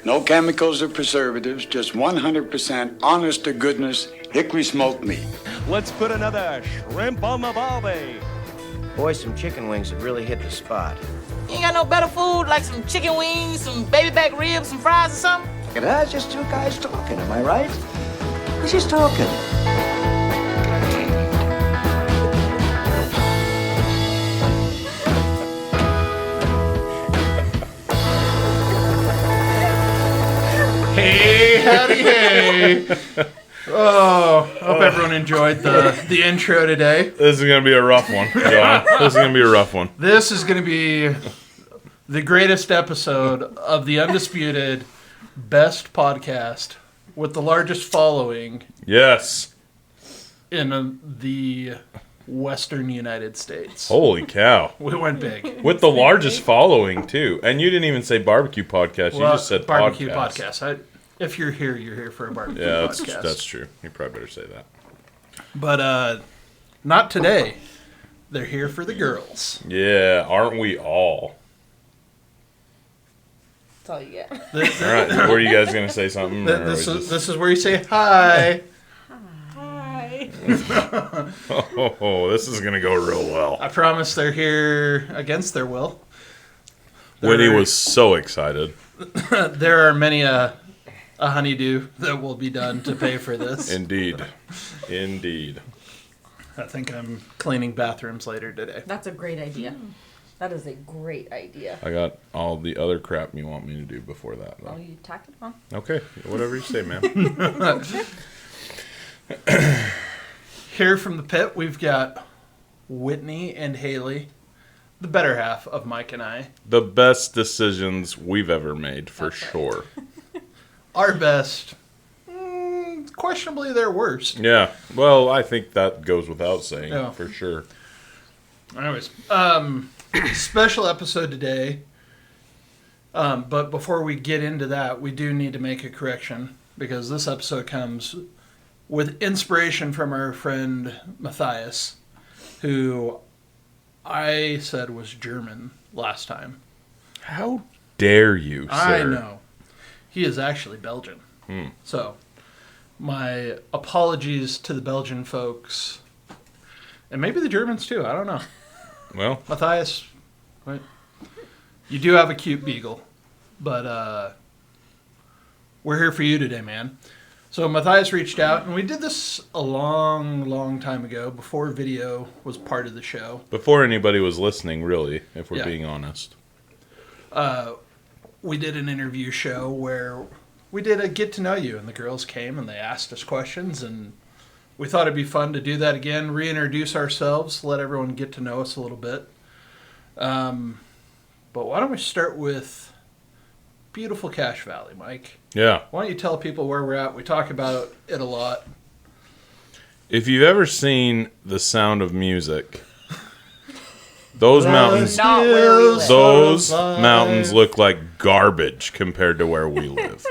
No chemicals or preservatives, just 100% honest to goodness hickory smoked meat. Let's put another shrimp on the barbie. Boy, some chicken wings have really hit the spot. You ain't got no better food, like some chicken wings, some baby back ribs, some fries or something? And that's just two guys talking, am I right? We're just talking. Hey, howdy, hey. Oh, hope everyone enjoyed the intro today. This is going to be a rough one, John. This is going to be a rough one. This is going to be the greatest episode of the undisputed best podcast with the largest following. Yes. In the Western United States. Holy cow. We went big. With the largest following, too. And you didn't even say barbecue podcast. You just said barbecue podcast. If you're here for a barbecue podcast. Yeah, that's true. You probably better say that. But not today. They're here for the girls. Yeah, aren't we all? That's all you get. All right, were you guys going to say something? This is where you say hi. Hi. Oh, this is going to go real well. I promise they're here against their will. Whitney was so excited. There are many a honeydew that will be done to pay for this. Indeed. I think I'm cleaning bathrooms later today. That's a great idea. That is a great idea. I got all the other crap you want me to do before that, though. Oh, you tack it on? Okay, whatever you say, ma'am. Here from the pit, we've got Whitney and Haley, the better half of Mike and I. The best decisions we've ever made, for sure. Our best, questionably their worst. Yeah, well, I think that goes without saying, Yeah. for sure. Anyways, special episode today. But before we get into that, we do need to make a correction because this episode comes with inspiration from our friend Matthias, who I said was German last time. How dare you, sir? I know. He is actually Belgian. So, my apologies to the Belgian folks. And maybe the Germans too, I don't know. Well, Matthias, right? You do have a cute beagle, but we're here for you today, man. So Matthias reached out, and we did this a long, long time ago, before video was part of the show. before anybody was listening, really, if we're Yeah. being honest. We did an interview show where we did a get to know you, and the girls came and they asked us questions, and we thought it'd be fun to do that again, reintroduce ourselves, let everyone get to know us a little bit. But why don't we start with beautiful Cache Valley, Mike? Yeah. Why don't you tell people where we're at? We talk about it a lot. If you've ever seen The Sound of Music, those mountains... Not where we live. Those mountains look like garbage compared to where we live.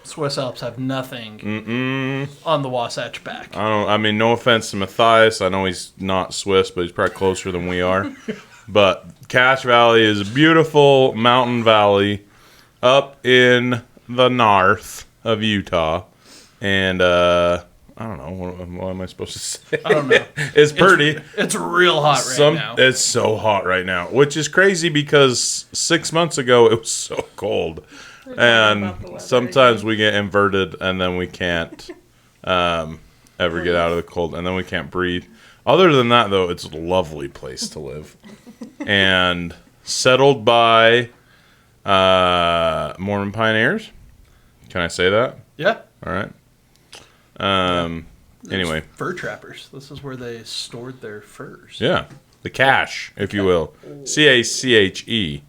Swiss Alps have nothing on the Wasatch back. I mean, no offense to Matthias. I know he's not Swiss, but he's probably closer than we are. But Cache Valley is a beautiful mountain valley up in the north of Utah. And, I don't know. What am I supposed to say? I don't know. It's pretty. It's real hot right now. It's so hot right now, which is crazy because 6 months ago it was so cold. And sometimes we get inverted and then we can't ever get out of the cold. And then we can't breathe. Other than that, though, it's a lovely place to live. And settled by Mormon pioneers. Can I say that? Yeah. All right. Anyway. Fur trappers. This is where they stored their furs. Yeah. The cache, if you will. C-A-C-H-E.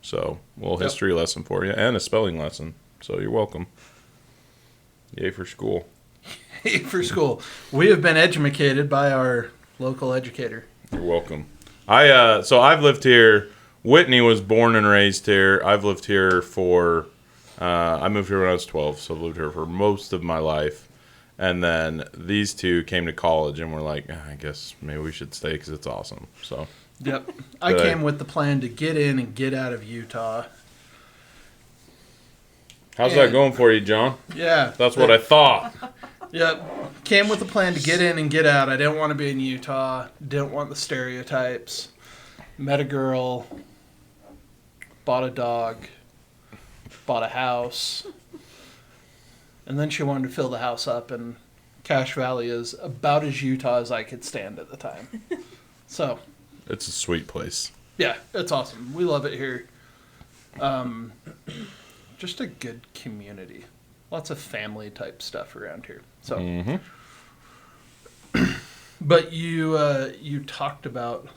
So, a little history lesson for you and a spelling lesson. So, you're welcome. Yay for school. Yay for school. We have been educated by our local educator. You're welcome. So I've lived here. Whitney was born and raised here. I've lived here for, I moved here when I was 12, so I've lived here for most of my life. And then these two came to college and were like, I guess maybe we should stay because it's awesome. So. Yep. I came with the plan to get in and get out of Utah. How's that going for you, John? Yeah. That's what I thought. Yep. Came with a plan to get in and get out. I didn't want to be in Utah. Didn't want the stereotypes. Met a girl. Bought a dog. Bought a house. And then she wanted to fill the house up, and Cache Valley is about as Utah as I could stand at the time. So. It's a sweet place. Yeah, it's awesome. We love it here. Just a good community. Lots of family type stuff around here. So, but you talked about.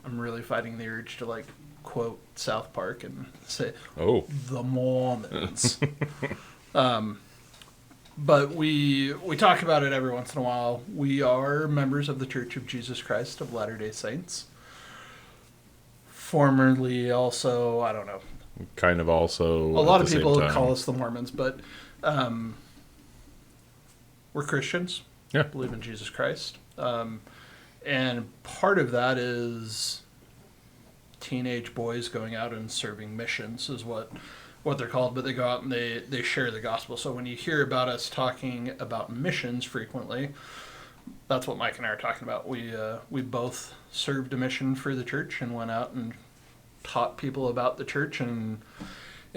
I'm really fighting the urge to like quote South Park and say, "Oh, the Mormons." But we talk about it every once in a while. We are members of the Church of Jesus Christ of Latter-day Saints. Formerly also, I don't know. Kind of also. A lot of people call us the Mormons, but we're Christians. Yeah. Believe in Jesus Christ. And part of that is teenage boys going out and serving missions is what they're called, but they go out and they share the gospel. So when you hear about us talking about missions frequently, that's what Mike and I are talking about. We both served a mission for the church and went out and taught people about the church and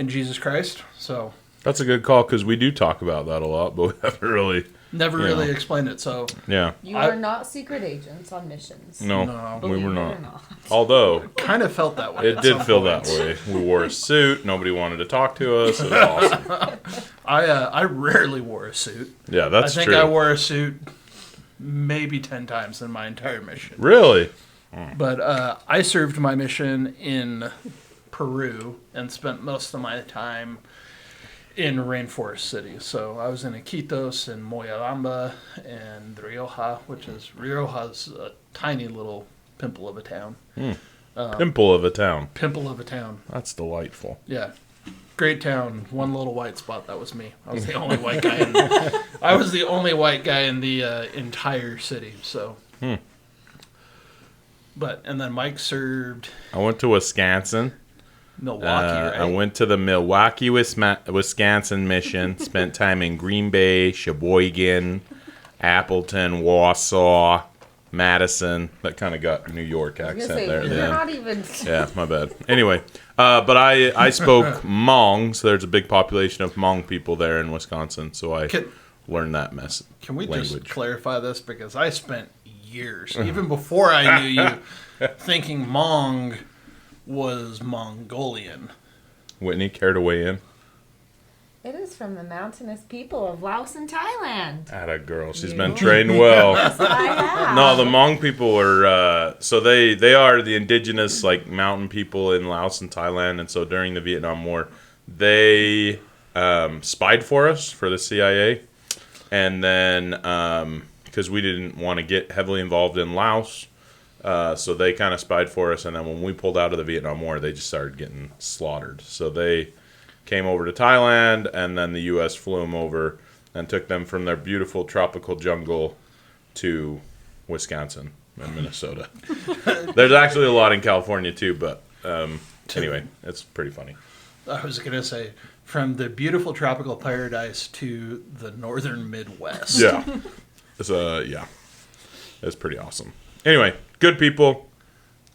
Jesus Christ. So that's a good call because we do talk about that a lot, but we haven't really never really explained it. So yeah, You are not secret agents on missions. no, we Believe were it not. or not. Although kind of felt that way. it did feel that way. We wore a suit. Nobody wanted to talk to us. It was awesome. I rarely wore a suit. Yeah, that's true. I think I wore a suit maybe 10 times in my entire mission. Really? But I served my mission in Peru and spent most of my time in rainforest cities. So I was in Iquitos and Moyalamba and Rioja, Rioja's a tiny little pimple of a town. Pimple of a town. Pimple of a town. That's delightful. Yeah. Great town. One little white spot. That was me. I was the only white guy. I was the only white guy in the entire city. So. And then Mike served. I went to Wisconsin. Milwaukee, right? I went to the Milwaukee, Wisconsin mission. Spent time in Green Bay, Sheboygan, Appleton, Wausau, Madison. That kind of got New York accent there. You're Then. not even. Yeah, my bad. Anyway, but I spoke Hmong, so there's a big population of Hmong people there in Wisconsin. So I learned that Can we language. just clarify this? Because I spent years, even before I knew you, thinking Hmong was Mongolian. Whitney, care to weigh in? It is from the mountainous people of Laos and Thailand. Atta girl, she's been trained well. Yes, I have. No, the Hmong people are so they are the indigenous like mountain people in Laos and Thailand, and so during the Vietnam War, they spied for us for the CIA, and then because we didn't want to get heavily involved in Laos, so they kind of spied for us, and then when we pulled out of the Vietnam War, they just started getting slaughtered. So they came over to Thailand, and then the U.S. flew them over and took them from their beautiful tropical jungle to Wisconsin and Minnesota. There's actually a lot in California too, but anyway, it's pretty funny. I was going to say, from the beautiful tropical paradise to the northern Midwest. Yeah. It's pretty awesome. Anyway, good people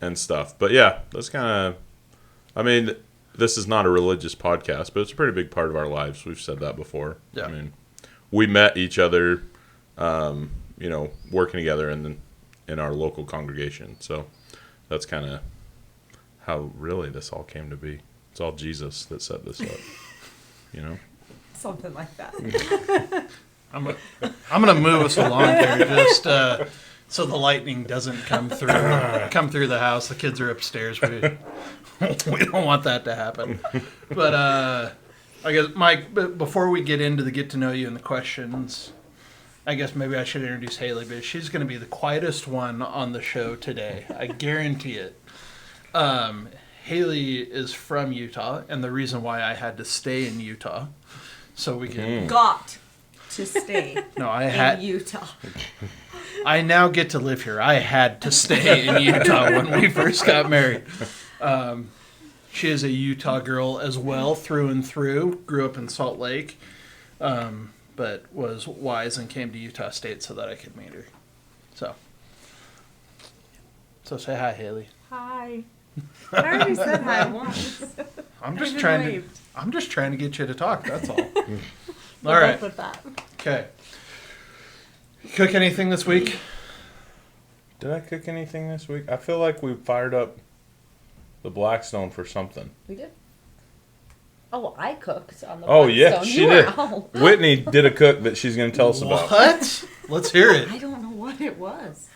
and stuff. But yeah, that's kind of, I mean, this is not a religious podcast, but it's a pretty big part of our lives. We've said that before. Yeah. I mean, we met each other, working together in our local congregation. So that's kind of how really this all came to be. It's all Jesus that set this up, Something like that. I'm gonna move us along here, just so the lightning doesn't come through the house. The kids are upstairs. We don't want that to happen. But I guess, Mike, before we get into the get to know you and the questions, I guess maybe I should introduce Haley, because she's going to be the quietest one on the show today. I guarantee it. Haley is from Utah, and the reason why I had to stay in Utah, so we can. Got to stay No, I in had. Utah. I now get to live here. I had to stay in Utah when we first got married. She is a Utah girl as well, through and through. Grew up in Salt Lake, but was wise and came to Utah State so that I could meet her. So say hi, Haley. Hi. I already said hi once. I'm just even trying waved. to get you to talk. That's all. We'll All right. go with that. Okay. Cook anything this week? Did I cook anything this week? I feel like we fired up the Blackstone for something. We did. Oh, I cooked on the Oh, yeah, Blackstone. she You did. were out. Whitney did a cook that she's going to tell us about. What? Let's hear it. I don't know what it was.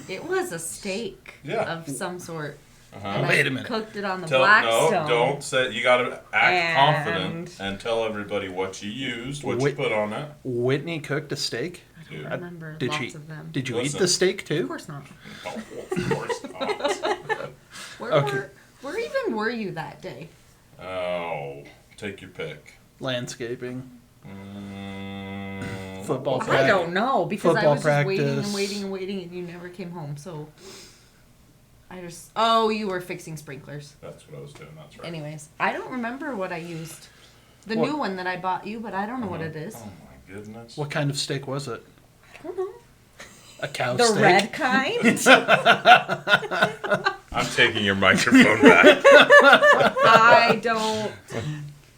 It was a steak Yeah. of some sort. Uh-huh. And Wait I a minute. cooked it on the No, Blackstone. don't say. You got to act And- confident and tell everybody what you used, what you Whit- put on it. Whitney cooked a steak. I don't remember Did lots she? of them. Did you Listen. eat the steak Of too? course not. Oh, of course not. Okay. Where even were you that day? Oh, take your pick. Landscaping, Mm, football I practice. don't know because I football was just waiting and practice. waiting and waiting and you never came home. So oh, you were fixing sprinklers. That's what I was doing. That's right. Anyways, I don't remember what I used. The What? new one that I bought you, but I don't know what it is. Oh my goodness. What kind of steak was it? I don't know. A cow The steak. red kind. I'm taking your microphone back. I don't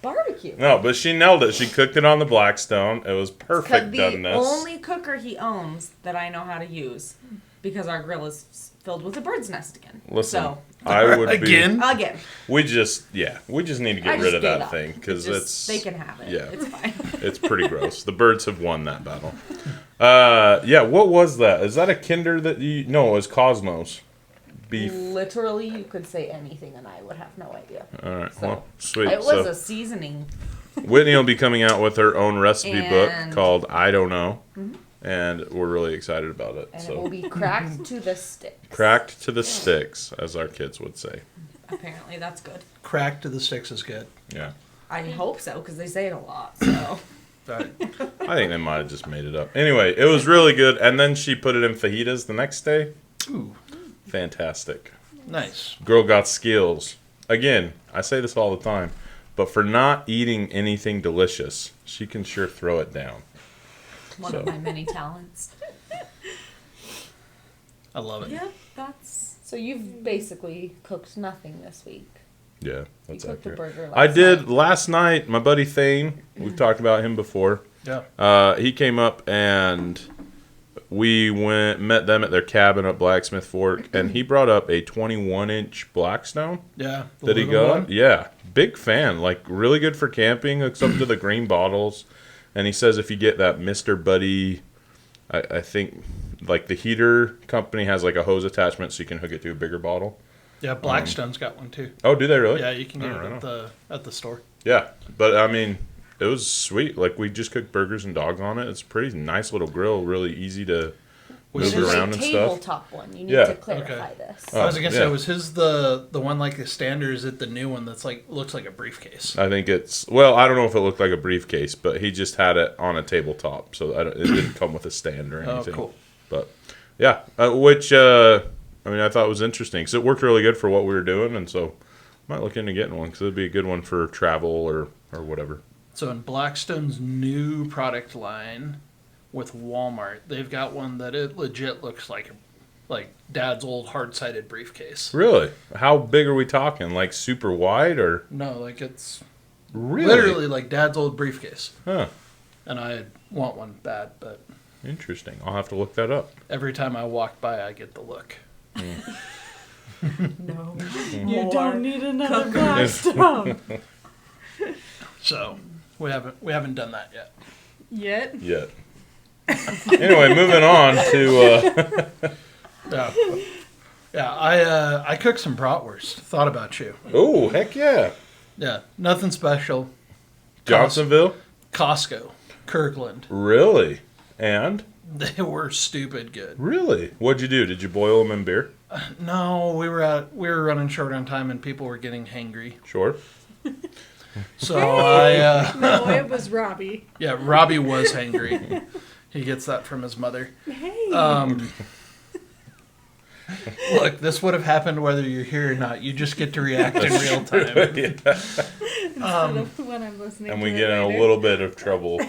barbecue. No, but she nailed it. She cooked it on the Blackstone. It was perfect The doneness. only cooker he owns that I know how to use, because our grill is filled with a bird's nest again. Listen, So I would Again? again, We just need to get I rid just of gave that up. thing because it's they can have it. yeah. It's fine. It's pretty gross. The birds have won that battle. Yeah. What was that? Is that a Kinder that you? No, it was Cosmos beef. Literally, you could say anything, and I would have no idea. All right. So, Well, sweet. It was So a seasoning. Whitney will be coming out with her own recipe book And- called I Don't Know, and we're really excited about it. And it So will be cracked to the stick. cracked to the sticks, as our kids would say. Apparently, that's good. Crack to the sticks is good. Yeah. I hope so, because they say it a lot. So Right. I think they might have just made it up. Anyway, it was really good. And then she put it in fajitas the next day. Ooh, Fantastic. nice. Girl got skills. Again, I say this all the time, but for not eating anything delicious, she can sure throw it down. one of my many talents. I love it. Yeah, that's. So you've basically cooked nothing this week. Yeah, that's you cooked accurate. a burger last I did night. last night. My buddy Thane, we've talked about him before. Yeah. He came up and we met them at their cabin at Blacksmith Fork, and he brought up a 21-inch Blackstone Yeah. the that he little got. one. Yeah, big fan. Like really good for camping. Hooks up to the green bottles, and he says if you get that Mr. Buddy, I think like the heater company has like a hose attachment, so you can hook it to a bigger bottle. Yeah, Blackstone's got one too. Oh, do they really? Yeah, you can get Oh, it right at the store. Yeah, but I mean, it was sweet. Like we just cooked burgers and dogs on it. It's a pretty nice little grill. Really easy to move It was around a and stuff. tabletop one. You need Yeah. to clarify Okay. this. I was gonna say, yeah. was his the one like the standard? Is it the new one that's like looks like a briefcase? I think it's well. I don't know if it looked like a briefcase, but he just had it on a tabletop, so it didn't come with a stand or Oh, anything. cool. But yeah, I mean, I thought it was interesting because it worked really good for what we were doing, and so I might look into getting one because it'd be a good one for travel or whatever. So in Blackstone's new product line with Walmart, they've got one that it legit looks like Dad's old hard-sided briefcase. Really? How big are we talking? Like super wide or No, like it's really? literally like Dad's old briefcase. Huh. And I want one bad, but Interesting. I'll have to look that up. every time I walk by, I get the look. No. You don't need another Blackstone. So we haven't done that yet. Yet. Yet. Anyway, moving on to Yeah, I cooked some bratwurst. Thought about you. oh heck yeah, Yeah, nothing special. Johnsonville. Costco, Kirkland. Really? And They were stupid good. really, what'd you do? Did you boil them in beer? No, we were running short on time and people were getting hangry. Sure. So I No, it was Robbie. yeah, Robbie was hangry. He gets that from his mother. Hey. Look, this would have happened whether you're here or not. You just get to react in real time. Instead of when I'm listening And to we it get in a later. little bit of trouble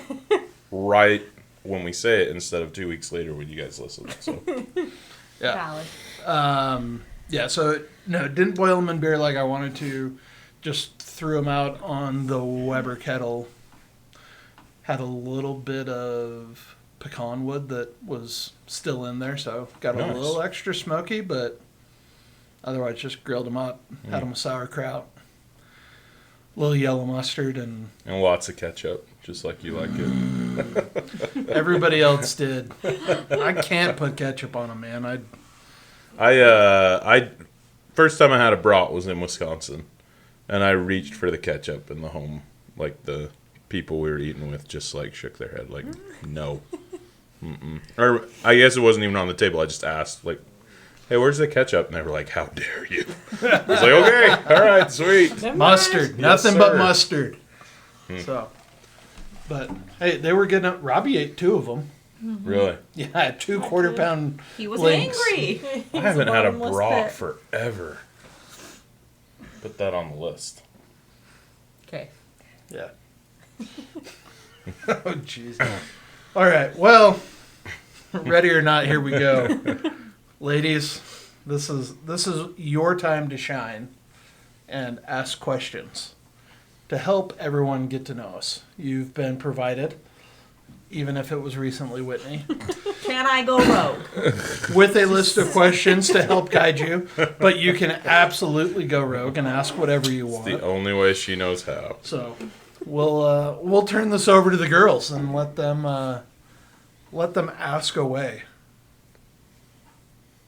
right when we say it instead of 2 weeks later when you guys listen. So Yeah. Valid. Yeah, so, no, didn't boil them in beer like I wanted to. Just threw them out on the Weber kettle. Had a little bit of pecan wood that was still in there, so got Nice. a little extra smoky, but otherwise just grilled them up. Had them with sauerkraut, a little yellow mustard, and lots of ketchup, just like you like it. everybody else did. I can't put ketchup on them, man. I first time I had a brat was in Wisconsin, and I reached for the ketchup in the home, like the people we were eating with just like shook their head like no. Mm-mm. Or I guess it wasn't even on the table. I just asked like, "Hey, where's the ketchup?" And they were like, "How dare you?" I was like, "Okay, all right, sweet." Mustard, Yes, nothing but sir. mustard. So, but hey, they were getting up. Robbie ate 2 of them. Really? Yeah, 2 quarter-pound He was links. angry. I haven't had a bottomless brat pit. forever. Put that on the list. Okay. Yeah. Oh, jeez. All right. Well, ready or not, here we go, ladies. This is your time to shine and ask questions to help everyone get to know us. You've been provided, even if it was recently Whitney, Can I go rogue? with a list of questions to help guide you. But you can absolutely go rogue and ask whatever you want. The only way she knows how. So we'll turn this over to the girls and let them ask away.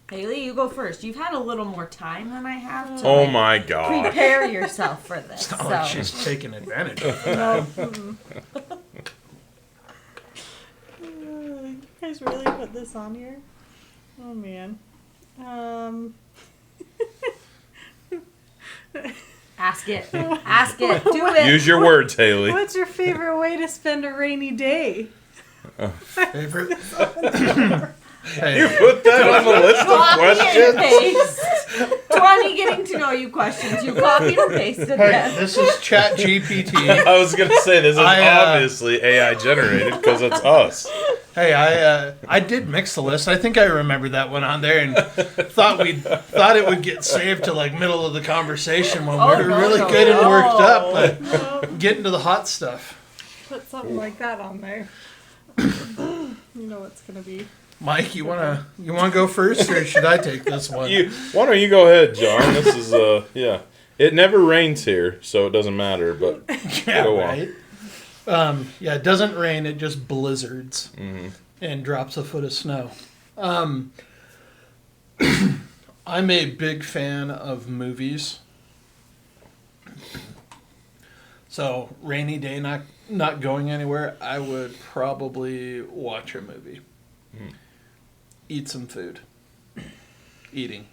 Haley, you go first. You've had a little more time than I have to Oh my god. prepare yourself for this. It's not So. like she's taking advantage of it. No. You guys really put this on here? Oh man. Ask it. Ask it. Do it. Use your words, Haley. What's your favorite way to spend a rainy day? Favorite? You Hey, put that on the list of Copy and questions? paste. 20 getting to know you questions. You copied and pasted hey, them. this is Chat GPT. I was gonna say this is I, obviously AI generated because it's us. Hey, I did mix the list. I think I remembered that one on there and thought it would get saved to like middle of the conversation when we were really good and worked up, but getting to the hot stuff. Put something like that on there. You know what's gonna be. Mike, you wanna go first, or should I take this one? Why don't you go ahead, John? This is yeah. It never rains here, so it doesn't matter. But Yeah, go on. right. Yeah, it doesn't rain; it just blizzards and drops a foot of snow. I'm a big fan of movies, so rainy day, not going anywhere. I would probably watch a movie, eat some food. Eating,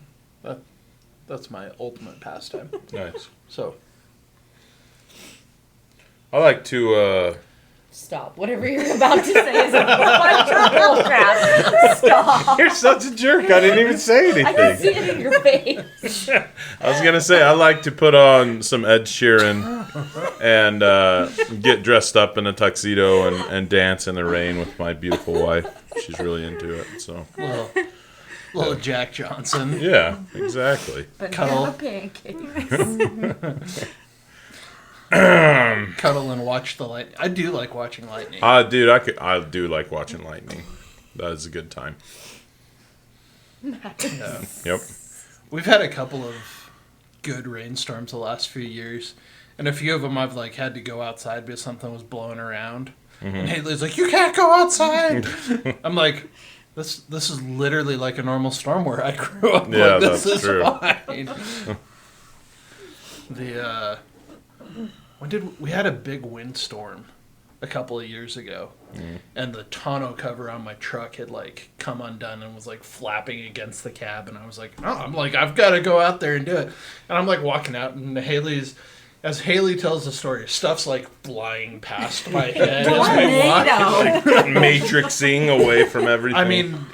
that's my ultimate pastime. Nice. So. I like to. Stop. Whatever you're about to say is a bunch of bullcrap. Stop. You're such a jerk. I didn't even say I can see anything. it in your face. I was gonna say I like to put on some Ed Sheeran and get dressed up in a tuxedo and dance in the rain with my beautiful wife. She's really into it. So Little Jack Johnson. yeah, exactly. Cuddle. Banana pancakes. Cuddle and watch the light. I do like watching lightning. Dude, I do like watching lightning. That is a good time. Yeah. Yep. We've had a couple of good rainstorms the last few years, and a few of them I've like had to go outside because something was blowing around. And Haley's like, "You can't go outside." I'm like, "This is literally like a normal storm where I grew up. Yeah, like, this that's is true. fine." We had a big windstorm a couple of years ago, and the tonneau cover on my truck had like come undone and was like flapping against the cab, and I was like, I've got to go out there and do it. And I'm like walking out, and as Haley tells the story, stuff's like flying past my head as we walk. Tornado. Matrixing away from everything. I mean,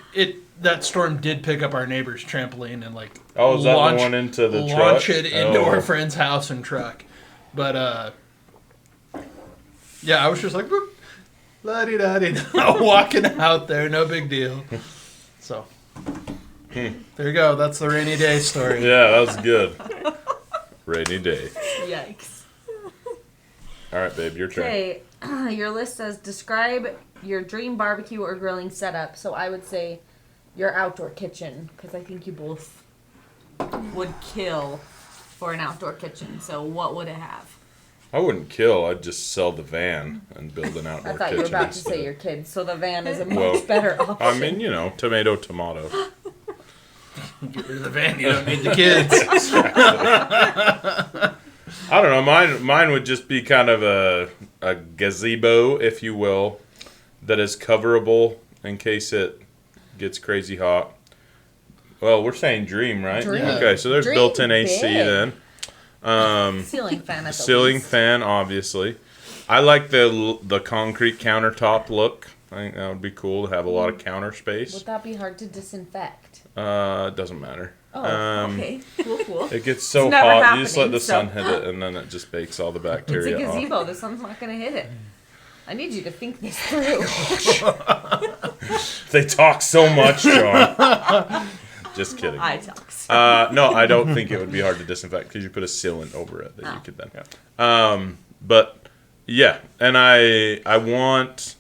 that storm did pick up our neighbor's trampoline and like Oh, is that the one into the truck? Launch it into Oh. our friend's house and truck. But yeah, I was just like, boop, la-di-da-di, walking out there, no big deal. So there you go. That's the rainy day story. Yeah, that was good. Rainy day. Yikes. All right, babe, your turn. Okay, your list says describe your dream barbecue or grilling setup. So I would say your outdoor kitchen, because I think you both would kill for an outdoor kitchen. So what would it have? I wouldn't kill. I'd just sell the van and build an outdoor I thought kitchen. you were about to instead. say your kids. So the van is a much Well, better option. I mean, you know, tomato. Get rid of the van. You don't need the kids. I don't know. Mine would just be kind of a gazebo, if you will, that is coverable in case it gets crazy hot. Well, we're saying dream, right? Dream. Okay, so there's Dream built-in AC big. then. Ceiling fan at the Ceiling least. fan, obviously. I like the concrete countertop look. I think that would be cool to have a lot of counter space. Would that be hard to disinfect? It doesn't matter. Oh, okay. Cool. It gets so It's never hot, you just let happening, the sun so- hit it, and then it just bakes all the It's a bacteria off. gazebo. The sun's not going to hit it. I need you to think this through. They talk so much, John. Just kidding. I talk. No, I don't think it would be hard to disinfect because you put a sealant over it that you could then. But yeah, and I want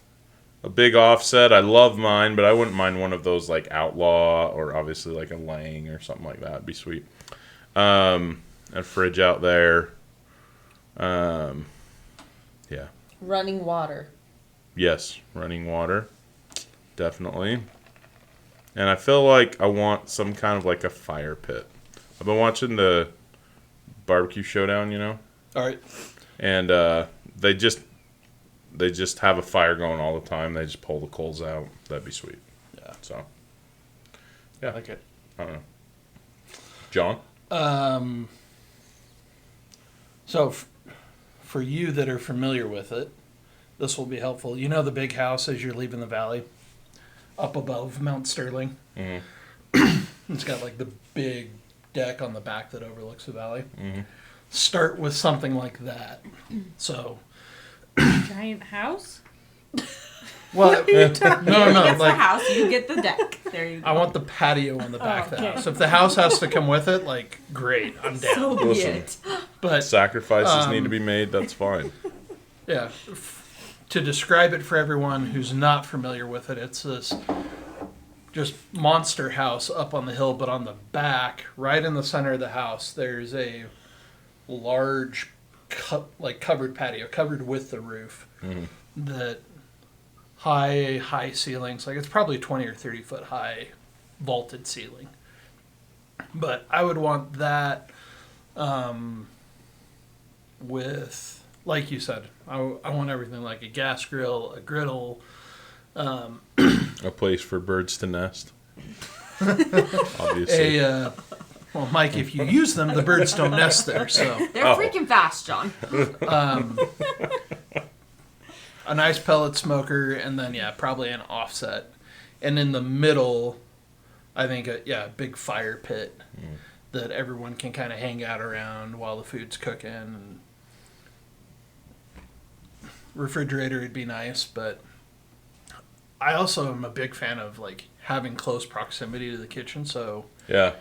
a big offset. I love mine, but I wouldn't mind one of those like Outlaw or obviously like a Lang or something like that. It'd be sweet. A fridge out there. Yeah. Running water. Yes, running water. Definitely. And I feel like I want some kind of like a fire pit. I've been watching the Barbecue Showdown, you know? All right. And they just have a fire going all the time. They just pull the coals out. That'd be sweet. Yeah. So, I yeah. like it. I don't know. John? So for you that are familiar with it, this will be helpful. You know the big house as you're leaving the valley? Up above Mount Sterling. Mm-hmm. It's got like the big deck on the back that overlooks the valley. Mm-hmm. Start with something like that. So, Giant house? well, no, Gets the like house, you get the deck. There you go. I want the patio on the back of the okay. house. If the house has to come with it, like great, I'm down. So be Listen. it. But Sacrifices need to be made. That's fine. yeah, to describe it for everyone who's not familiar with it, it's this just monster house up on the hill, but on the back, right in the center of the house, there's a large covered patio, covered with the roof, that high ceilings, like it's probably 20 or 30 foot high vaulted ceiling. But I would want that with, like you said, I want everything like a gas grill, a griddle. A place for birds to nest. Obviously. Well, Mike, if you use them, the birds don't nest there. So They're freaking fast, John. a nice pellet smoker, and then probably an offset, and in the middle, I think a big fire pit that everyone can kind of hang out around while the food's cooking. And refrigerator would be nice, but I also am a big fan of like having close proximity to the kitchen. So Yeah.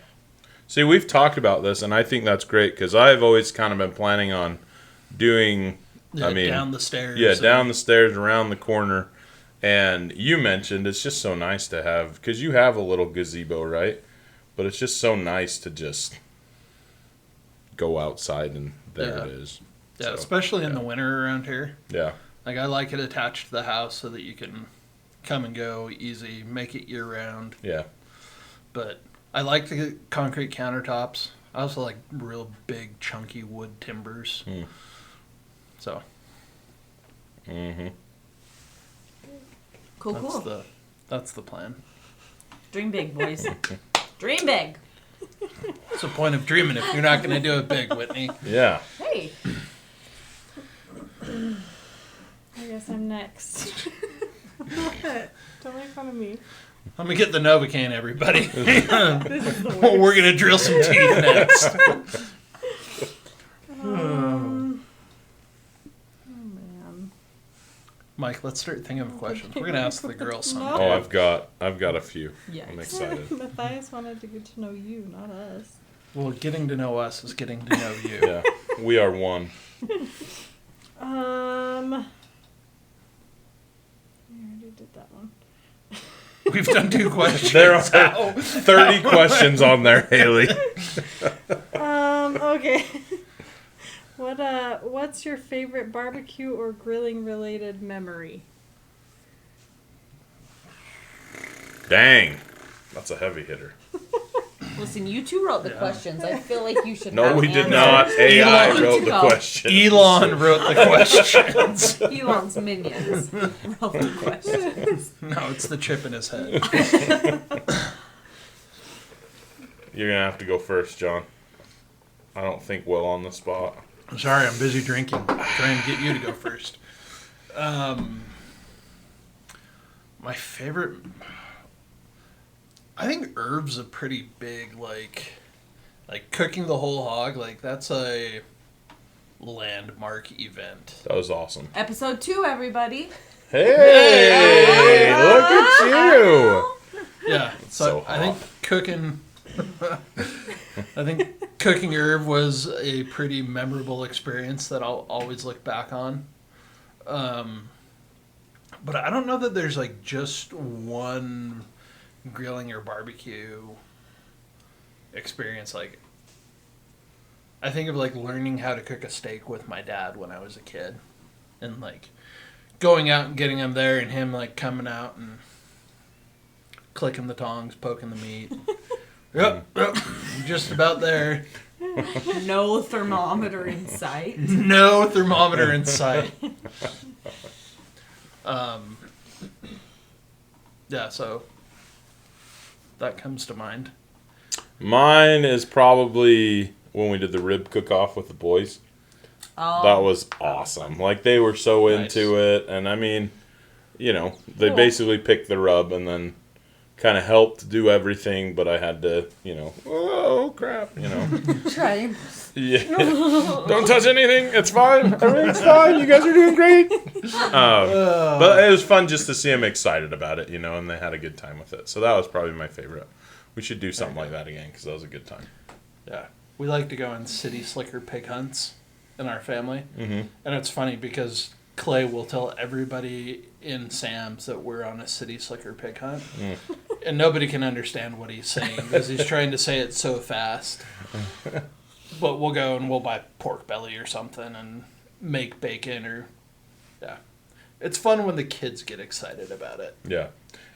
See, we've talked about this, and I think that's great because I've always kind of been planning on doing. down the stairs. Yeah, down the stairs, around the corner. And you mentioned it's just so nice to have, because you have a little gazebo, right? But it's just so nice to just go outside and there it is. Yeah, So, especially in the winter around here. Yeah. Like I like it attached to the house so that you can come and go easy, make it year round. Yeah. But I like the concrete countertops. I also like real big chunky wood timbers. So Mm-hmm. Cool. that's the plan. Dream big, boys. Dream big. What's the point of dreaming if you're not going to do it big, Whitney? Yeah. Hey. I guess I'm next. Don't make fun of me. Let me get the Novocaine, everybody. We're going to drill some teeth next. Oh man. Mike, let's start thinking of questions. We're going to ask the girls something. Oh, I've got a few. Yikes. I'm excited. Matthias wanted to get to know you, not us. Well, getting to know us is getting to know you. Yeah, we are one. We already did that one. We've done 2 questions. There are 30 questions on there, Haley. Okay. What's your favorite barbecue or grilling related memory? Dang, that's a heavy hitter. Listen, you two wrote the questions. I feel like you should No, have we did answers. not. AI Elon wrote to the go. question. Elon wrote the questions. Elon's minions wrote the questions. No, it's the chip in his head. You're gonna have to go first, John. I don't think well on the spot. I'm sorry, I'm busy drinking. I'm trying to get you to go first. My favorite... I think herbs a pretty big, like cooking the whole hog. Like, that's a landmark event. That was awesome. Episode 2, everybody. Hey, look at you. Yeah, So I think cooking... I think cooking herb was a pretty memorable experience that I'll always look back on. But I don't know that there's like just one grilling or barbecue experience. Like, I think of like learning how to cook a steak with my dad when I was a kid, and like going out and getting him there, and him like coming out and clicking the tongs, poking the meat. Yep, just about there. No thermometer in sight. No thermometer in sight. Yeah, so that comes to mind. Mine is probably when we did the rib cook-off with the boys. Oh. That was awesome. Like, they were so Nice. into it. And, I mean, you know, they basically picked the rub and then kind of helped do everything. But I had to, you know, oh, crap, you know. Try. Yeah. Don't touch anything. It's fine. Everything's fine. You guys are doing great. But it was fun just to see them excited about it, you know, and they had a good time with it. So that was probably my favorite. We should do something like that again because that was a good time. Yeah. We like to go on city slicker pig hunts in our family. Mm-hmm. And it's funny because Clay will tell everybody in Sam's that we're on a city slicker pig hunt. And nobody can understand what he's saying because he's trying to say it so fast. But we'll go and we'll buy pork belly or something and make bacon or... Yeah. It's fun when the kids get excited about it. Yeah.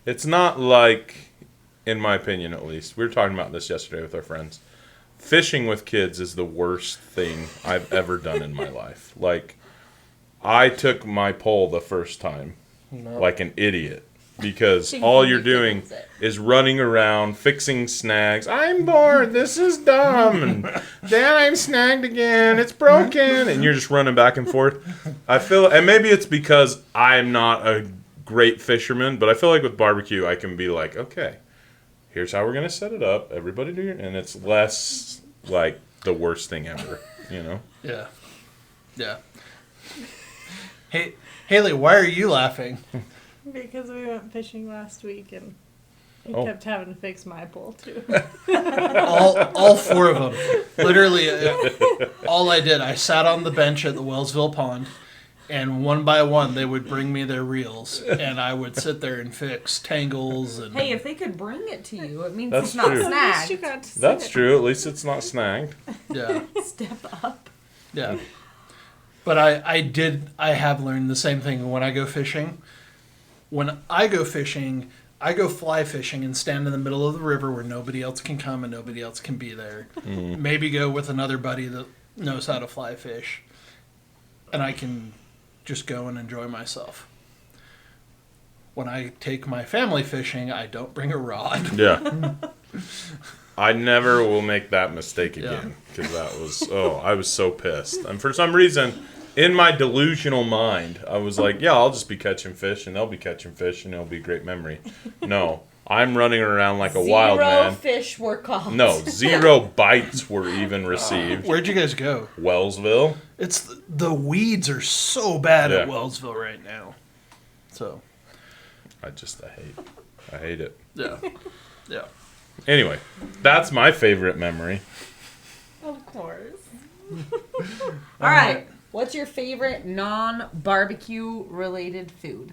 It's not like, in my opinion at least, we were talking about this yesterday with our friends. Fishing with kids is the worst thing I've ever done in my life. Like, I took my pole the first time like an idiot. Because all you're doing is running around, fixing snags. I'm bored. This is dumb. And, Dad, I'm snagged again. It's broken. And you're just running back and forth. I feel, and maybe it's because I'm not a great fisherman, but I feel like with barbecue, I can be like, okay, here's how we're going to set it up. Everybody do it. And it's less like the worst thing ever, you know? Yeah. Yeah. Hey, Haley, why are you laughing? Because we went fishing last week and he Oh. kept having to fix my pole too. All 4 of them. Literally, all I did, I sat on the bench at the Wellsville Pond, and one by one they would bring me their reels, and I would sit there and fix tangles. And Hey, if they could bring it to you, it means That's it's not true. At least you snagged. got to see That's it. true. At least it's not snagged. yeah, Step up. yeah. But I have learned the same thing when I go fishing. When I go fishing, I go fly fishing and stand in the middle of the river where nobody else can come and nobody else can be there. Maybe go with another buddy that knows how to fly fish. And I can just go and enjoy myself. When I take my family fishing, I don't bring a rod. Yeah. I never will make that mistake again because that was, I was so pissed. And for some reason, in my delusional mind, I was like, yeah, I'll just be catching fish and they'll be catching fish and it'll be a great memory. No, I'm running around like a wild man. 0 fish were caught. No, 0 bites were even received. Where'd you guys go? Wellsville. It's the weeds are so bad at Yeah. Wellsville right now. So I hate it. yeah, yeah. Anyway, that's my favorite memory. Of course. All right. What's your favorite non-barbecue related food?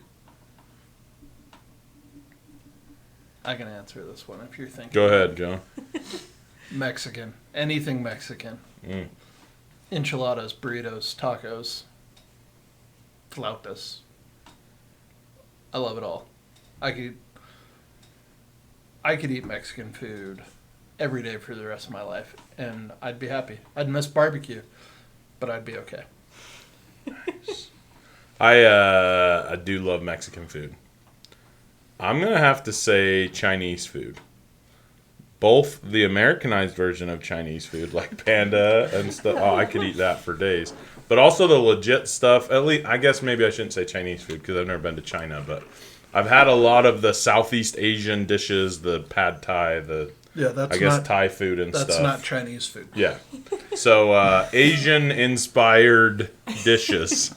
I can answer this one if you're thinking. Go ahead, John. Mexican. Anything Mexican. Enchiladas, burritos, tacos, flautas. I love it all. I could eat Mexican food every day for the rest of my life, and I'd be happy. I'd miss barbecue, but I'd be okay. I do love Mexican food. I'm going to have to say Chinese food. Both the Americanized version of Chinese food, like panda and stuff. Oh, I could eat that for days. But also the legit stuff. At least, I guess maybe I shouldn't say Chinese food because I've never been to China. But I've had a lot of the Southeast Asian dishes, the pad Thai, Thai food and stuff. That's not Chinese food. Yeah. So Asian-inspired dishes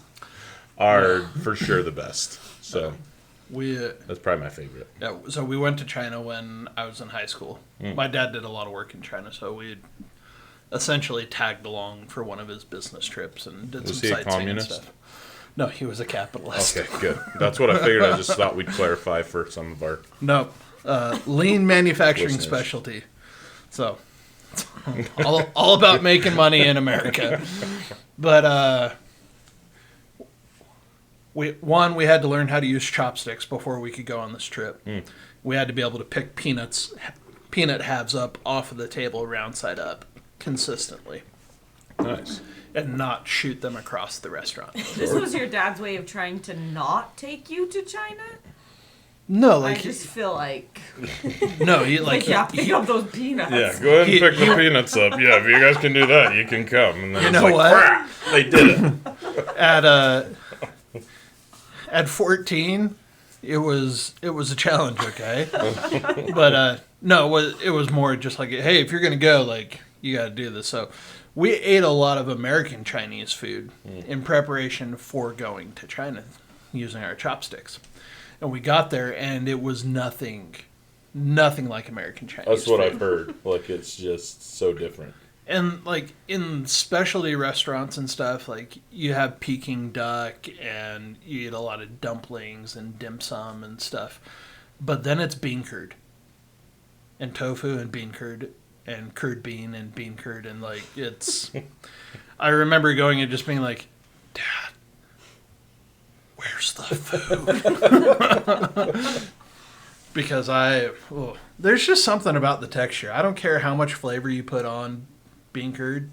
are for sure the best. So that's probably my favorite. Yeah, so we went to China when I was in high school. My dad did a lot of work in China, so we essentially tagged along for one of his business trips and did Was some he a sightseeing communist? and stuff. No, he was a capitalist. Okay, good. That's what I figured. I just thought we'd clarify for some of our... No, lean manufacturing Listeners. specialty. So, it's all about making money in America. But we had to learn how to use chopsticks before we could go on this trip. We had to be able to pick peanut halves up off of the table, round side up, consistently, Nice. and not shoot them across the restaurant. This was your dad's way of trying to not take you to China? No, I like just feel like, no, he pick up those peanuts. Yeah, go ahead and pick the peanuts up. Yeah, if you guys can do that, you can come. And then You it's know like, what? crap, they did it. At 14, it was a challenge, okay? But no, it was more just like, hey, if you're gonna go, like, you got to do this. So we ate a lot of American Chinese food in preparation for going to China using our chopsticks. And we got there, and it was nothing like American Chinese That's what food. I've heard. Like, it's just so different. And, like, in specialty restaurants and stuff, like, you have Peking duck, and you eat a lot of dumplings and dim sum and stuff. But then it's bean curd. And tofu and bean curd, and curd bean and bean curd, and, like, it's... I remember going and just being like, Dad, where's the food? Because there's just something about the texture. I don't care how much flavor you put on bean curd.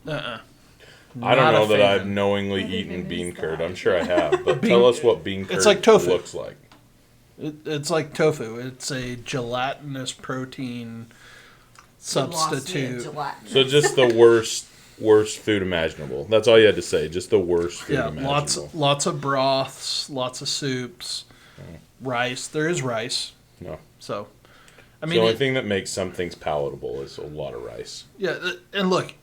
I don't know that I've knowingly eaten bean curd. I'm sure I have, but tell us what bean curd like tofu. looks like. It's like tofu. It's a gelatinous protein substitute. So just the worst food imaginable. That's all you had to say. Just the worst food imaginable. Lots of broths, lots of soups, rice. There is rice. No. So, I The mean, only thing that makes some things palatable is a lot of rice. yeah, and look,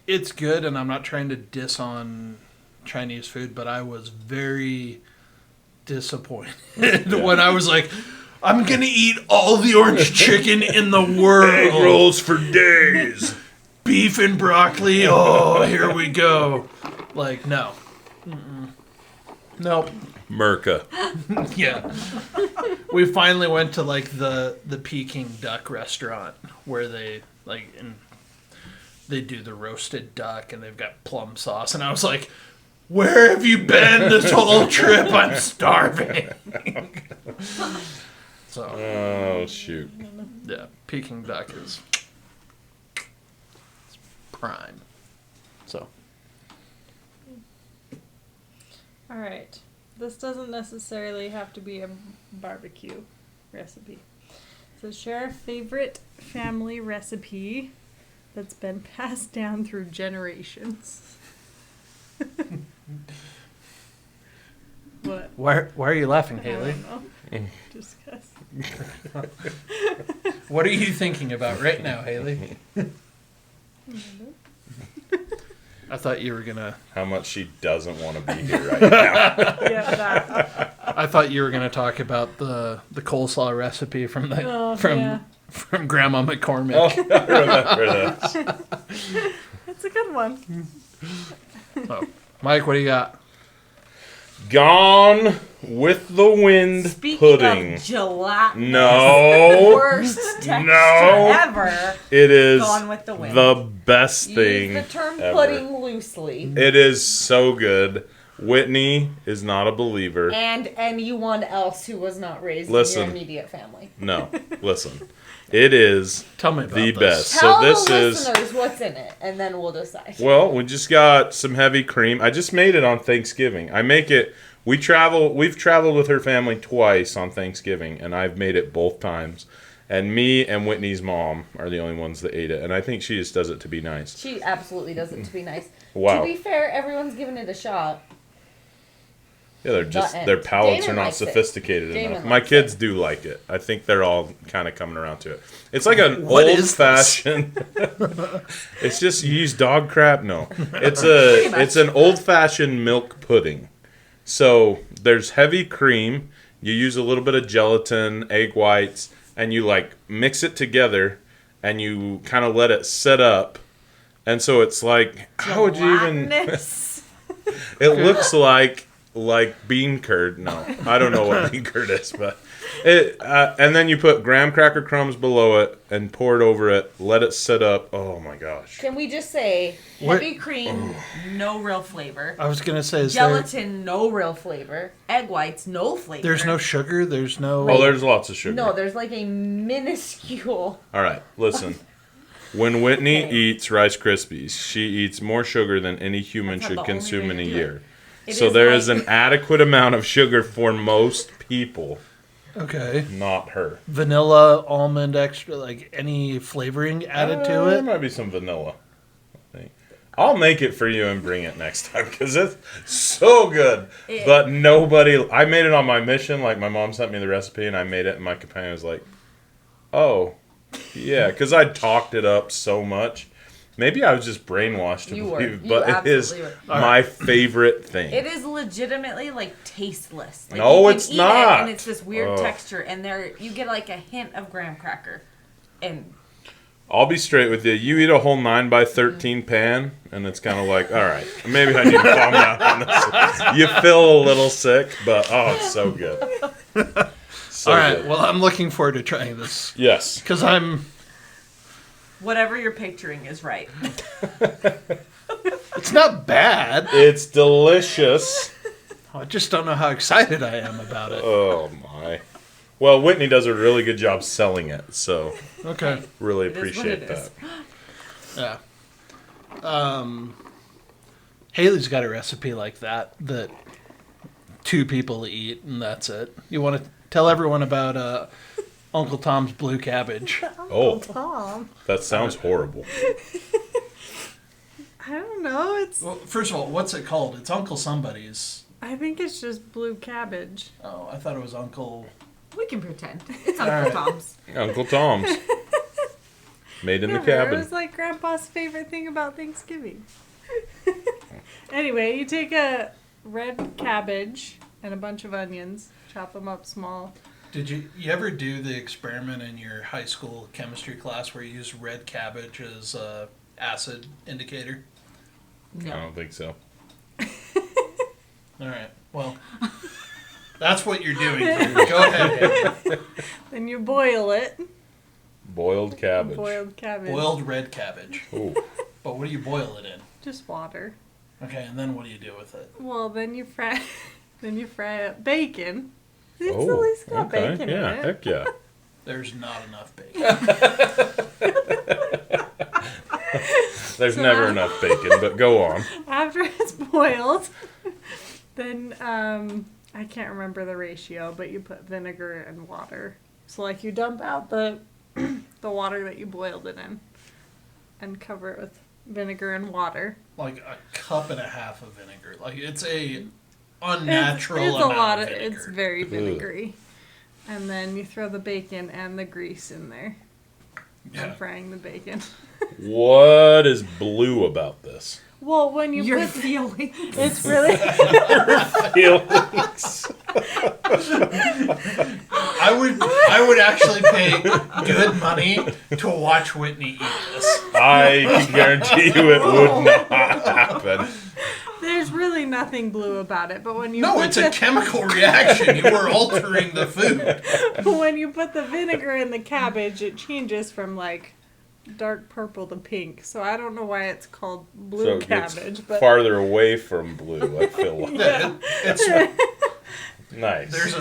it's good, and I'm not trying to diss on Chinese food, but I was very disappointed when I was like, I'm gonna eat all the orange chicken in the world. Egg rolls for days. Beef and broccoli. Oh, here we go. Like, no. Nope. Merca. Yeah. We finally went to, like, the Peking duck restaurant where they, like, they do the roasted duck and they've got plum sauce. And I was like, where have you been this whole trip? I'm starving. So. Oh, shoot. Yeah, Peking duck is prime. So. All right. This doesn't necessarily have to be a barbecue recipe. So share a favorite family recipe that's been passed down through generations. What? Why are you laughing, I Haley? don't know. Discuss. What are you thinking about right now, Haley? I thought you were gonna. How much she doesn't want to be here right now. Yeah, that. I thought you were gonna talk about the coleslaw recipe from from Grandma McCormick. Oh, I remember that. That's a good one. Oh. Mike, what do you got? Gone with the Wind Speaking pudding. of gelatinous, No. worst texture No. ever. It is Gone with the Wind. the best thing Use the term ever. pudding loosely. It is so good. Whitney is not a believer. And anyone else who was not raised Listen. in your immediate family. No, listen. It is Tell me about the this. best. Tell So this the is listeners what's in it, and then we'll decide. well, we just got some heavy cream. I just made it on Thanksgiving. I make it. We've traveled with her family twice on Thanksgiving, and I've made it both times. And me and Whitney's mom are the only ones that ate it, and I think she just does it to be nice. She absolutely does it to be nice. Wow. To be fair, everyone's giving it a shot. Yeah, they're just The end. their palates Damon are not likes it. sophisticated Damon enough. My likes kids do like it. I think they're all kind of coming around to it. It's like an What old is fashioned. It's just you use dog crap. No, it's an old fashioned milk pudding. So there's heavy cream. You use a little bit of gelatin, egg whites, and you like mix it together, and you kind of let it set up. And so it's like, how would you even? Gelatinous. It looks like bean curd. No, I don't know what bean curd is, but it. And then you put graham cracker crumbs below it and pour it over it. Let it sit up. Oh my gosh! Can we just say What- heavy cream, no real flavor. I was gonna say, is Gelatin, no real flavor. Egg whites, no flavor. there's no sugar. There's no. Oh, there's lots of sugar. No, there's like a minuscule. All right, listen. When Whitney eats Rice Krispies, she eats more sugar than any human That's should not the only consume way in a to do year. It So is there like- is an adequate amount of sugar for most people, Okay. not her. Vanilla, almond, extra, like any flavoring added to There it. might be some vanilla. I think. I'll make it for you and bring it next time because it's so good. But nobody. I made it on my mission. Like my mom sent me the recipe and I made it, and my companion was like, "Oh, yeah," because I talked it up so much. Maybe I was just brainwashed to You were. believe, You but it is absolutely were. my favorite thing. It is legitimately like tasteless. Like, No, you can it's eat not. It and it's this weird Ugh. texture, and there you get like a hint of graham cracker, and I'll be straight with you. You eat a whole 9x13 pan, and it's kind of like, all right, maybe I need to calm down on this. You feel a little sick, but oh, it's so good. So All right. good. Well, I'm looking forward to trying this Yes. because I'm. whatever you're picturing is right. It's not bad. It's delicious. I just don't know how excited I am about it. Oh, my. Well, Whitney does a really good job selling it, so Okay. really It is what appreciate it is. Yeah. Haley's got a recipe like that 2 people eat, and that's it. You want to tell everyone about Uncle Tom's blue cabbage? Oh, Tom. that sounds horrible. I don't know. It's. Well, first of all, what's it called? It's Uncle somebody's. I think it's just blue cabbage. Oh, I thought it was Uncle. We can pretend it's Uncle right. Tom's. Uncle Tom's. Made in the Never. It cabin. was like Grandpa's favorite thing about Thanksgiving. Anyway, you take a red cabbage and a bunch of onions, chop them up small. Did you ever do the experiment in your high school chemistry class where you used red cabbage as a acid indicator? I No. don't think so. All right. Well, that's what you're doing. Go ahead. Then you boil it. Boiled cabbage. Boiled cabbage. Boiled red cabbage. Ooh. But what do you boil it in? Just water. Okay, and then what do you do with it? Well, then you fry. Then you fry up bacon. It's at Oh, least got okay. bacon Yeah, in it. heck yeah. There's not enough bacon. There's So never I- enough bacon, but go on. After it's boiled, then I can't remember the ratio, but you put vinegar and water. So like you dump out the the water that you boiled it in, and cover it with vinegar and water. Like a cup and a half of vinegar. Like it's a unnatural It's a amount lot of of. vinegar. It's very vinegary. and then you throw the bacon and the grease in there. Yeah. I'm frying the bacon. What is blue about this? Well, when you Your put feelings. it's really Feelings. I would actually pay good money to watch Whitney eat this. I can guarantee you it would not happen. there's really nothing blue about it, but when you No, put it's a chemical reaction. You were altering the food. when you put the vinegar in the cabbage, it changes from like dark purple to pink. So I don't know why it's called blue So it gets cabbage, but farther away from blue, I feel like. It's Nice. There's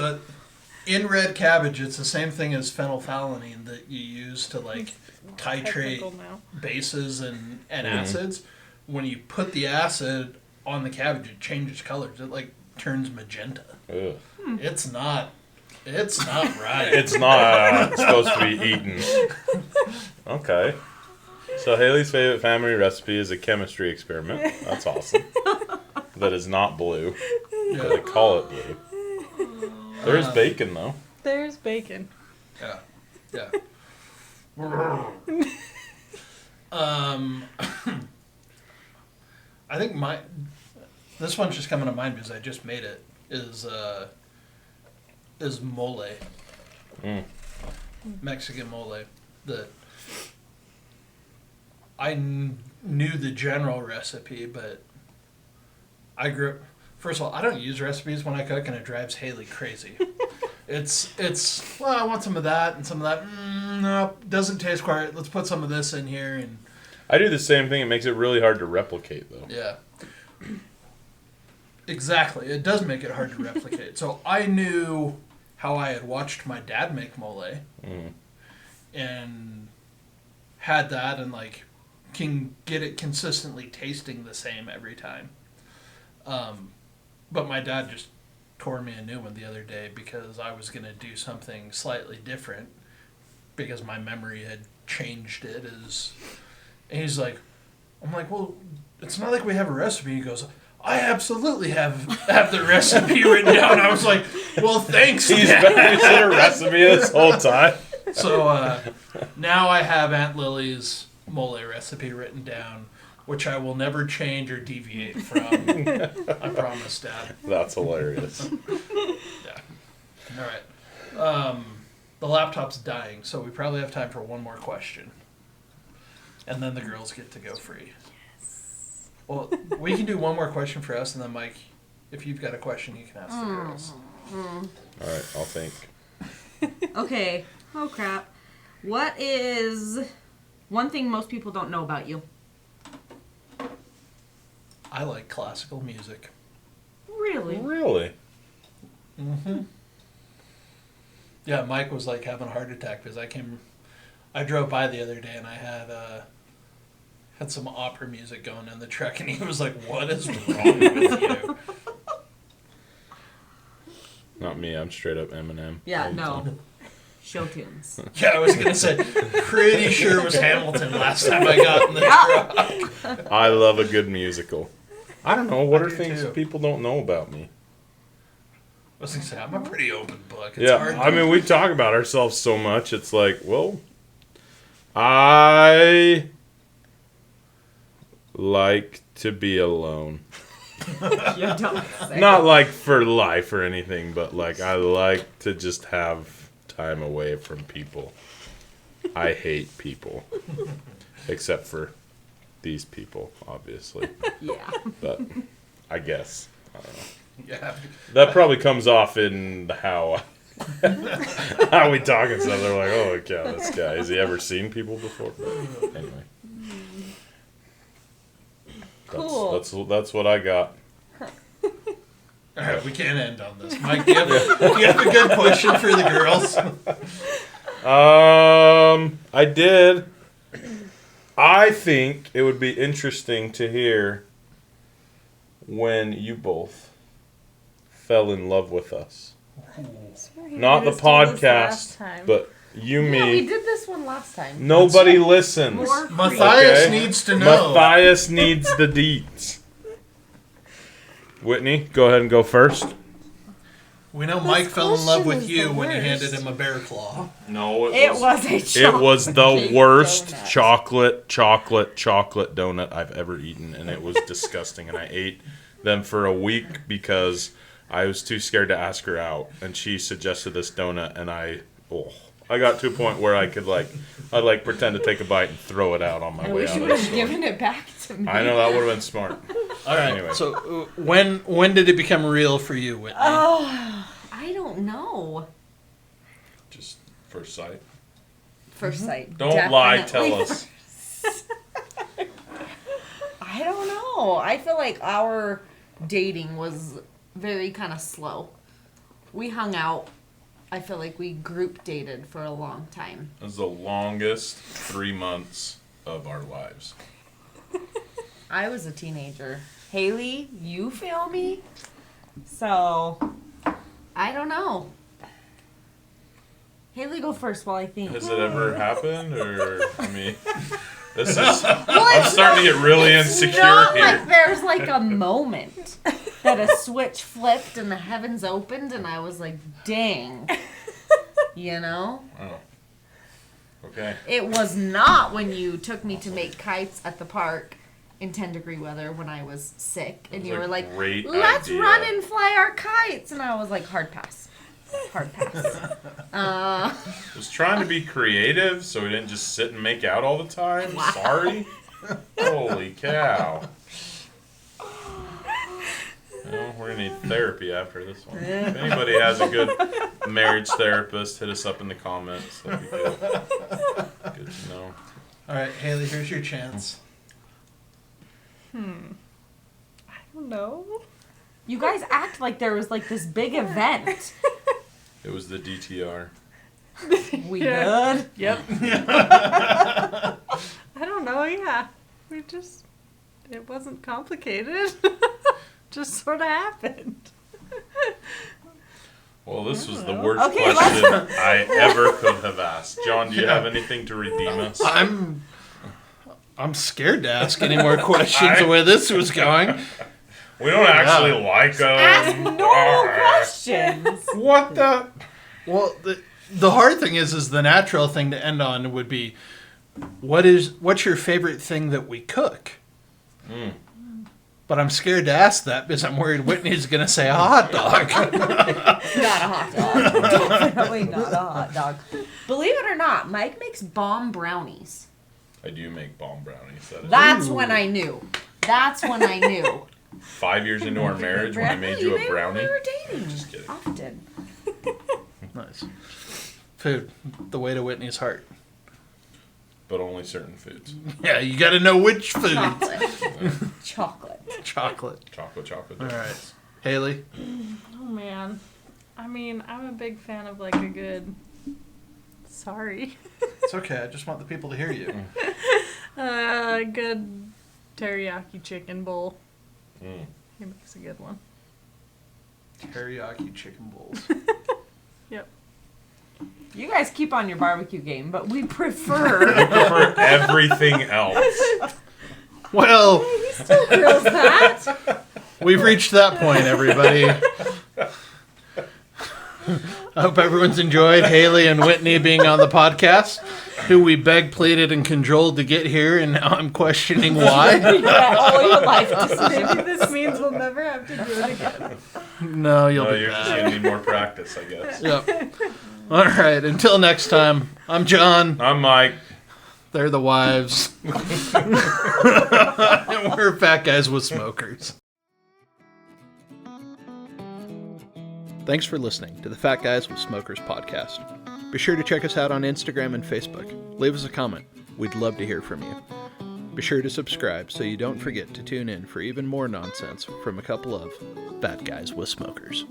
in red cabbage. It's the same thing as phenolphthalein that you use to like titrate technical now. bases and acids. When you put the acid on the cabbage, it changes colors. It like turns magenta. Ugh. It's not right. It's not supposed to be eaten. Okay. So Haley's favorite family recipe is a chemistry experiment. That's awesome. That is not blue. But they call it blue. There's bacon though. There's bacon. Yeah. I think this one's just coming to mind because I just made it. Is mole. Mexican mole. I knew the general recipe, but first of all, I don't use recipes when I cook, and it drives Haley crazy. It's well, I want some of that and some of that. No, doesn't taste quite right. Let's put some of this in here, and I do the same thing. It makes it really hard to replicate though. yeah. Exactly. It does make it hard to replicate. So I knew how I had watched my dad make mole and had that and like can get it consistently tasting the same every time. But my dad just tore me a new one the other day because I was going to do something slightly different because my memory had changed it and he's like, I'm like, well, it's not like we have a recipe. He goes, I absolutely have the recipe written down. I was like, well, thanks. He's Dad. been using a recipe this whole time. So now I have Aunt Lily's mole recipe written down, which I will never change or deviate from. I promise, Dad. That's hilarious. Yeah. All right. The laptop's dying, so we probably have time for one more question. And then the girls get to go free. Well, we can do one more question for us, and then Mike, if you've got a question, you can ask the girls. All right, I'll think. Okay. Oh, crap. What is one thing most people don't know about you? I like classical music. Really? Really? Yeah, Mike was like having a heart attack because I drove by the other day and I had some opera music going in the truck, and he was like, "What is wrong with you?" Not me. I'm straight up Eminem. Yeah, all the no. time. Show tunes. Yeah, I was gonna say, pretty sure it was Hamilton last time I got in the truck. I love a good musical. I don't know. What I are do things too. people don't know about me? I was gonna say, I'm a pretty open book. It's Yeah, hard I mean, we talk about ourselves so much. It's like, well, I like to be alone. You don't say. Not like for life or anything, but like I like to just have time away from people. I hate people. Except for these people, obviously. Yeah. But I guess. I don't know. Yeah. That probably comes off in how we talk and stuff. They're like, oh, yeah, this guy. Has he ever seen people before? But anyway. Cool. That's what I got. All right, we can't end on this. Mike, do you have a good question for the girls? I did. I think it would be interesting to hear when you both fell in love with us. Not the podcast, but you, me. Yeah, we did this one last time. Nobody listens. More Matthias Okay. needs to know. Matthias needs the deets. Whitney, go ahead and go first. We know Mike fell in love question with is you the when you worst. handed him a bear claw. No, It was a It was the chocolate worst donut. chocolate donut I've ever eaten, and it was disgusting. And I ate them for a week because I was too scared to ask her out, and she suggested this donut, and I got to a point where I'd pretend to take a bite and throw it out on my I way wish out you of would the have store. given it back to me. I know that would have been smart. All right. Anyway. So when did it become real for you, Whitney? Oh, I don't know. Just first sight. First sight. Mm-hmm. Don't lie. definitely Tell us. I don't know. I feel like our dating was very kind of slow. We hung out. I feel like we group dated for a long time. It was the longest 3 months of our lives. I was a teenager. Haley, you feel me? So, I don't know. Haley, go first while I think. Has it ever happened, or I mean, this is. I'm starting to get really insecure not here. like there's like a moment that a switch flipped and the heavens opened and I was like, dang. You know? Oh. Okay. It was not when you took me to make kites at the park in 10-degree weather when I was sick. And That you was were a like, great let's idea. run and fly our kites. And I was like, hard pass. Hard pass. I was trying to be creative, so we didn't just sit and make out all the time. Wow. Sorry. Holy cow. Well, we're going to need therapy after this one. If anybody has a good marriage therapist, hit us up in the comments. That'd be good. Good to know. All right, Haley, here's your chance. I don't know. You guys act like there was like this big event. It was the DTR. We Yeah. good? Yep. I don't know, yeah. It wasn't complicated. Just sort of happened. Well, this was the worst Okay, question I ever could have asked. John, do you have anything to redeem us? I'm scared to ask any more questions the way this was going. We don't actually like them. Ask normal questions. What the? Well, the hard thing is the natural thing to end on would be, what's your favorite thing that we cook? But I'm scared to ask that because I'm worried Whitney's going to say a hot dog. Not a hot dog. Definitely not a hot dog. Believe it or not, Mike makes bomb brownies. I do make bomb brownies. That is That's when I knew. That's when I knew. 5 years into our marriage when I made you a brownie. We were dating. Just kidding. Often. Nice. Food, the way to Whitney's heart. But only certain foods. Yeah, you got to know which food. Chocolate. Chocolate. Chocolate. All right. Haley? Oh, man. I mean, I'm a big fan of like a good... Sorry. It's okay. I just want the people to hear you. A good teriyaki chicken bowl. Mm. He makes a good one. Teriyaki chicken bowls. Yep. You guys keep on your barbecue game, but we prefer... For everything else. Well, He still grills that. we've reached that point, everybody. I hope everyone's enjoyed Haley and Whitney being on the podcast, who we begged, pleaded, and cajoled to get here, and now I'm questioning why. Yeah, all your life decisions. Maybe this means we'll never have to do it again. No, you'll No, be you're just back. going to need more practice, I guess. Yep. All right. Until next time, I'm John. I'm Mike. They're the wives. And we're fat guys with smokers. Thanks for listening to the Fat Guys with Smokers podcast. Be sure to check us out on Instagram and Facebook. Leave us a comment. We'd love to hear from you. Be sure to subscribe so you don't forget to tune in for even more nonsense from a couple of Fat Guys with Smokers.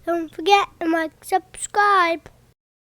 Don't forget to like, subscribe.